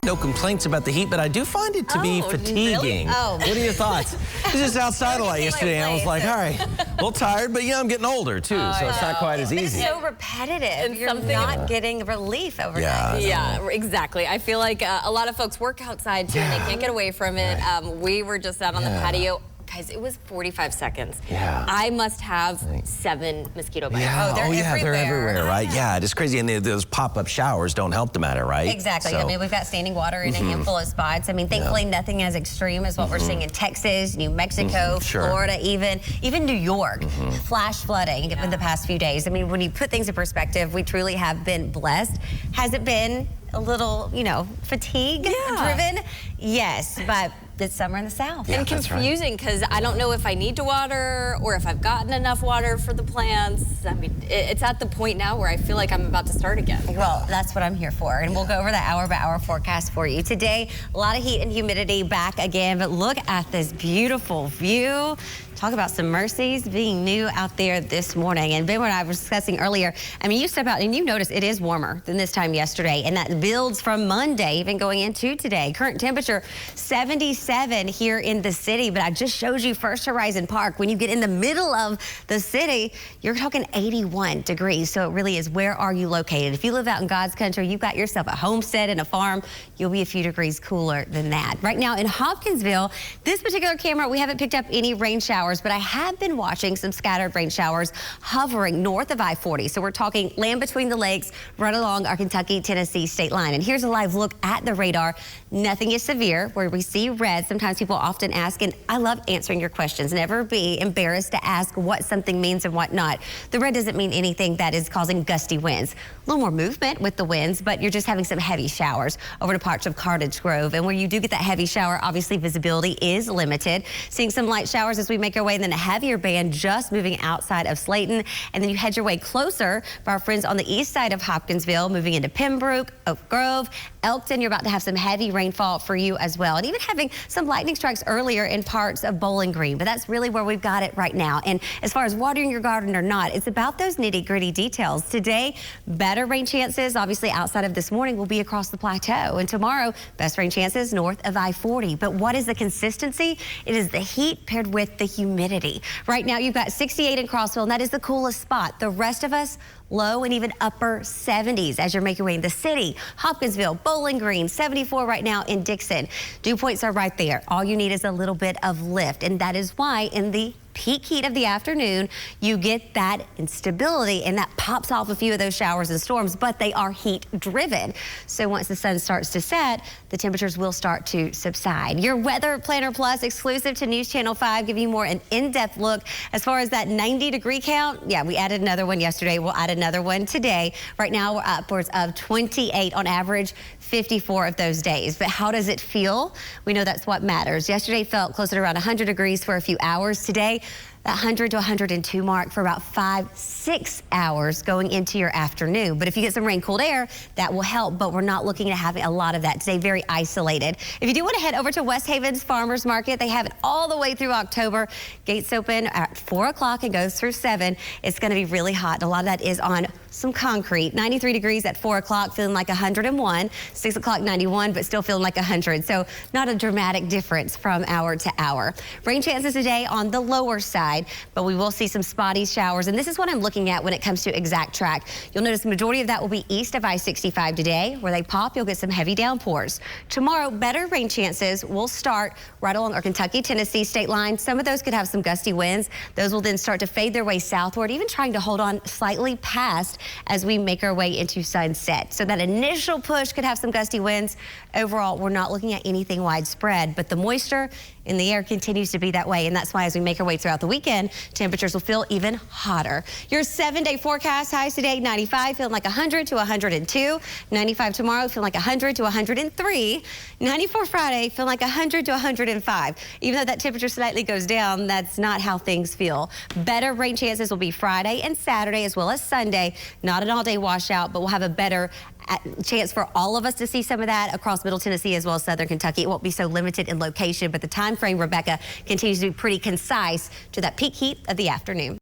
No complaints about the heat, but I do find it to be fatiguing. Really? Oh. What are your thoughts? I was just outside a lot yesterday, and I was like, all right, a little tired, but yeah, I'm getting older too, so it's not quite as easy. It's so repetitive. And you're not getting relief overnight. Yeah, exactly. I feel like a lot of folks work outside too, and they can't get away from it. We were just out on the patio. Guys, it was 45 seconds. Yeah. I must have 7 mosquito bites. Yeah. Oh, they're everywhere, right? Yeah, it's crazy. And those pop-up showers don't help the matter, right? Exactly. So. I mean, we've got standing water in a handful of spots. I mean, thankfully, nothing as extreme as what we're seeing in Texas, New Mexico, Florida, even New York. Flash flooding in the past few days. I mean, when you put things in perspective, we truly have been blessed. Has it been a little, fatigue-driven? Yes, but it's summer in the South. And confusing because I don't know if I need to water or if I've gotten enough water for the plants. I mean, it's at the point now where I feel like I'm about to start again. Well, that's what I'm here for. And we'll go over the hour-by-hour forecast for you. Today, a lot of heat and humidity back again, but look at this beautiful view. Talk about some mercies being new out there this morning. And Ben and I were discussing earlier, I mean, you step out and you notice it is warmer than this time yesterday, and that builds from Monday, even going into today. Current temperature, 77 here in the city, but I just showed you First Horizon Park. When you get in the middle of the city, you're talking 81 degrees. So it really is, where are you located? If you live out in God's country, you've got yourself a homestead and a farm, you'll be a few degrees cooler than that. Right now in Hopkinsville, this particular camera, we haven't picked up any rain showers, but I have been watching some scattered rain showers hovering north of I-40. So we're talking land between the lakes, right along our Kentucky-Tennessee state line. And here's a live look at the radar. Nothing is severe. Where we see red, sometimes people often ask, and I love answering your questions. Never be embarrassed to ask what something means and what not. The red doesn't mean anything that is causing gusty winds. A little more movement with the winds, but you're just having some heavy showers over to parts of Carthage Grove. And where you do get that heavy shower, obviously visibility is limited. Seeing some light showers as we make our way, and then a heavier band just moving outside of Slayton. And then you head your way closer for our friends on the east side of Hopkinsville, moving into Pembroke, Oak Grove, Elkton. You're about to have some heavy rainfall for you as well. And even having some lightning strikes earlier in parts of Bowling Green. But that's really where we've got it right now. And as far as watering your garden or not, it's about those nitty-gritty details. Today, better rain chances, obviously outside of this morning, will be across the plateau. And tomorrow, best rain chances north of I-40. But what is the consistency? It is the heat paired with the humidity. Right now, you've got 68 in Crossville, and that is the coolest spot. The rest of us, low and even upper 70s as you're making your way in the city. Hopkinsville, Bowling Green, 74 right now in Dixon. Dew points are right there. All you need is a little bit of lift, and that is why in the peak heat of the afternoon, you get that instability, and that pops off a few of those showers and storms, but they are heat driven. So once the sun starts to set, the temperatures will start to subside. Your Weather Planner Plus exclusive to News Channel 5, give you more an in-depth look as far as that 90-degree count. Yeah, we added another one yesterday. We'll add another one today. Right now, we're upwards of 28 on average, 54 of those days. But how does it feel? We know that's what matters. Yesterday felt closer to around 100 degrees for a few hours. Today, that 100 to 102 mark for about 5-6 hours going into your afternoon. But if you get some rain-cooled air, that will help, but we're not looking at having a lot of that today, very isolated. If you do want to head over to West Haven's Farmers Market, they have it all the way through October. Gates open at 4 o'clock and goes through 7. It's going to be really hot. A lot of that is on some concrete. 93 degrees at 4 o'clock, feeling like 101. 6 o'clock, 91, but still feeling like 100. So not a dramatic difference from hour to hour. Rain chances today on the lower side, but we will see some spotty showers. And this is what I'm looking at when it comes to Exact Track. You'll notice the majority of that will be east of I-65 today. Where they pop, you'll get some heavy downpours. Tomorrow, better rain chances will start right along our Kentucky-Tennessee state line. Some of those could have some gusty winds. Those will then start to fade their way southward, even trying to hold on slightly past as we make our way into sunset. So that initial push could have some gusty winds. Overall, we're not looking at anything widespread, but the moisture in the air continues to be that way, and that's why as we make our way throughout the weekend, temperatures will feel even hotter. Your 7-day forecast, highs today, 95, feeling like 100 to 102. 95 tomorrow, feeling like 100 to 103. 94 Friday, feeling like 100 to 105. Even though that temperature slightly goes down, that's not how things feel. Better rain chances will be Friday and Saturday as well as Sunday. Not an all-day washout, but we'll have a better chance for all of us to see some of that across Middle Tennessee as well as Southern Kentucky. It won't be so limited in location, but the time frame, Rebecca, continues to be pretty concise to that peak heat of the afternoon.